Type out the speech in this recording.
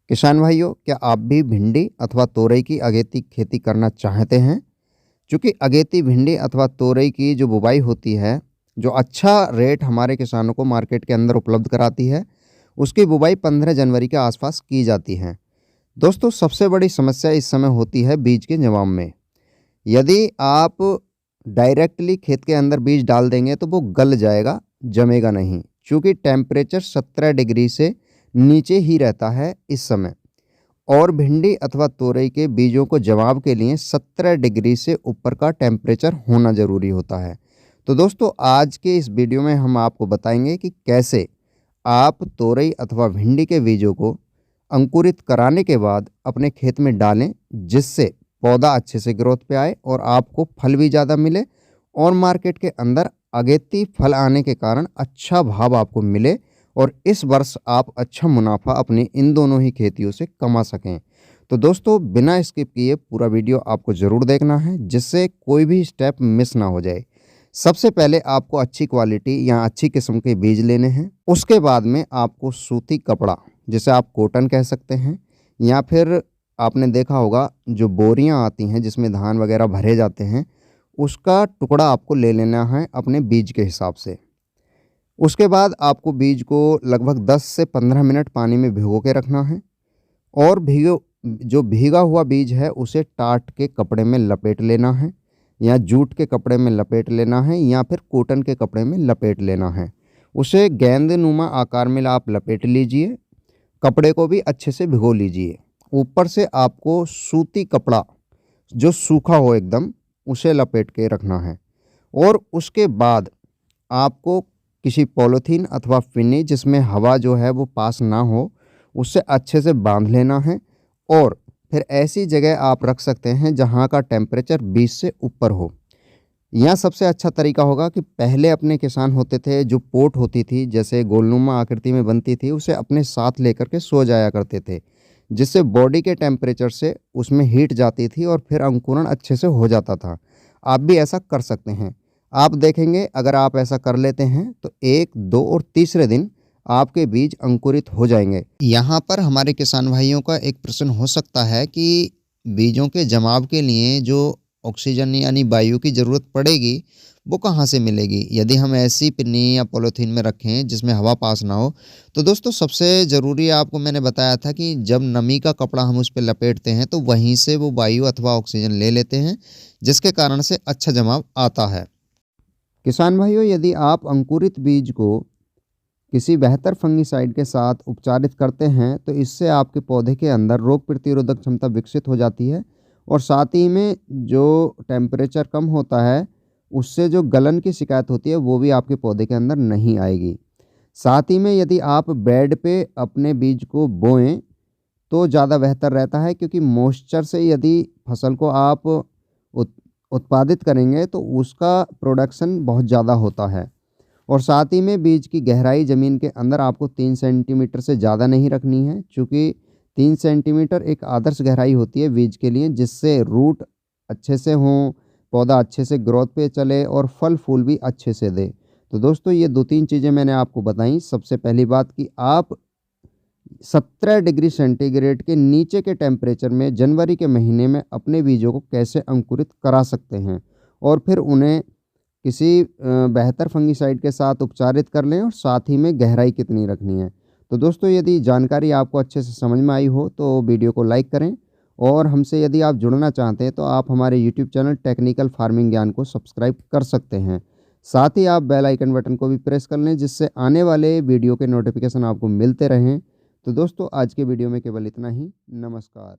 किसान भाइयों, क्या आप भी भिंडी अथवा तोरई की अगेती खेती करना चाहते हैं? चूँकि अगेती भिंडी अथवा तोरई की जो बुवाई होती है, जो अच्छा रेट हमारे किसानों को मार्केट के अंदर उपलब्ध कराती है, उसकी बुवाई 15 जनवरी के आसपास की जाती है। दोस्तों, सबसे बड़ी समस्या इस समय होती है बीज के जमाव में। यदि आप डायरेक्टली खेत के अंदर बीज डाल देंगे तो वो गल जाएगा, जमेगा नहीं। चूँकि टेम्परेचर 17 डिग्री से नीचे ही रहता है इस समय, और भिंडी अथवा तोरई के बीजों को जमाव के लिए 17 डिग्री से ऊपर का टेम्परेचर होना ज़रूरी होता है। तो दोस्तों, आज के इस वीडियो में हम आपको बताएंगे कि कैसे आप तोरई अथवा भिंडी के बीजों को अंकुरित कराने के बाद अपने खेत में डालें, जिससे पौधा अच्छे से ग्रोथ पे आए और आपको फल भी ज़्यादा मिले और मार्केट के अंदर अगेती फल आने के कारण अच्छा भाव आपको मिले और इस वर्ष आप अच्छा मुनाफा अपनी इन दोनों ही खेतियों से कमा सकें। तो दोस्तों, बिना स्किप किए पूरा वीडियो आपको ज़रूर देखना है, जिससे कोई भी स्टेप मिस ना हो जाए। सबसे पहले आपको अच्छी क्वालिटी या अच्छी किस्म के बीज लेने हैं। उसके बाद में आपको सूती कपड़ा, जिसे आप कॉटन कह सकते हैं, या फिर आपने देखा होगा जो बोरियां आती हैं जिसमें धान वगैरह भरे जाते हैं, उसका टुकड़ा आपको ले लेना है अपने बीज के हिसाब से। उसके बाद आपको बीज को लगभग 10 से 15 मिनट पानी में भिगो के रखना है और जो भीगा हुआ बीज है उसे टाट के कपड़े में लपेट लेना है, या जूट के कपड़े में लपेट लेना है, या फिर कॉटन के कपड़े में लपेट लेना है। उसे गेंदनुमा आकार में आप लपेट लीजिए। कपड़े को भी अच्छे से भिगो लीजिए। ऊपर से आपको सूती कपड़ा जो सूखा हो एकदम, उसे लपेट के रखना है। और उसके बाद आपको किसी पॉलीथीन अथवा फिनी, जिसमें हवा जो है वो पास ना हो, उससे अच्छे से बांध लेना है। और फिर ऐसी जगह आप रख सकते हैं जहां का टेम्परेचर 20 से ऊपर हो। यहाँ सबसे अच्छा तरीका होगा कि पहले अपने किसान होते थे, जो पोट होती थी जैसे गोलनुमा आकृति में बनती थी, उसे अपने साथ लेकर के सो जाया करते थे, जिससे बॉडी के टेम्परेचर से उसमें हीट जाती थी और फिर अंकुरण अच्छे से हो जाता था। आप भी ऐसा कर सकते हैं। आप देखेंगे, अगर आप ऐसा कर लेते हैं तो 1, 2 और तीसरे दिन आपके बीज अंकुरित हो जाएंगे। यहाँ पर हमारे किसान भाइयों का एक प्रश्न हो सकता है कि बीजों के जमाव के लिए जो ऑक्सीजन यानी वायु की ज़रूरत पड़ेगी, वो कहाँ से मिलेगी यदि हम ऐसी पिन्नी या पॉलीथीन में रखें जिसमें हवा पास ना हो। तो दोस्तों, सबसे ज़रूरी आपको मैंने बताया था कि जब नमी का कपड़ा हम उस पर लपेटते हैं तो वहीं से वो वायु अथवा ऑक्सीजन ले लेते हैं, जिसके कारण से अच्छा जमाव आता है। किसान भाइयों, यदि आप अंकुरित बीज को किसी बेहतर फंगिसाइड के साथ उपचारित करते हैं तो इससे आपके पौधे के अंदर रोग प्रतिरोधक क्षमता विकसित हो जाती है, और साथ ही में जो टेम्परेचर कम होता है उससे जो गलन की शिकायत होती है वो भी आपके पौधे के अंदर नहीं आएगी। साथ ही में यदि आप बेड पे अपने बीज को बोएं तो ज़्यादा बेहतर रहता है, क्योंकि मॉइस्चर से यदि फसल को आप उत्पादित करेंगे तो उसका प्रोडक्शन बहुत ज़्यादा होता है। और साथ ही में बीज की गहराई ज़मीन के अंदर आपको 3 सेंटीमीटर से ज़्यादा नहीं रखनी है, चूँकि 3 सेंटीमीटर एक आदर्श गहराई होती है बीज के लिए, जिससे रूट अच्छे से हों, पौधा अच्छे से ग्रोथ पे चले और फल फूल भी अच्छे से दे। तो दोस्तों, ये 2-3 चीज़ें मैंने आपको बताई। सबसे पहली बात कि आप 17 डिग्री सेंटीग्रेड के नीचे के टेम्परेचर में जनवरी के महीने में अपने बीजों को कैसे अंकुरित करा सकते हैं, और फिर उन्हें किसी बेहतर फंगिसाइड के साथ उपचारित कर लें, और साथ ही में गहराई कितनी रखनी है। तो दोस्तों, यदि जानकारी आपको अच्छे से समझ में आई हो तो वीडियो को लाइक करें, और हमसे यदि आप जुड़ना चाहते हैं तो आप हमारे यूट्यूब चैनल टेक्निकल फार्मिंग ज्ञान को सब्सक्राइब कर सकते हैं। साथ ही आप बेल आइकन बटन को भी प्रेस कर लें, जिससे आने वाले वीडियो के नोटिफिकेशन आपको मिलते रहें। तो दोस्तों, आज के वीडियो में केवल इतना ही। नमस्कार।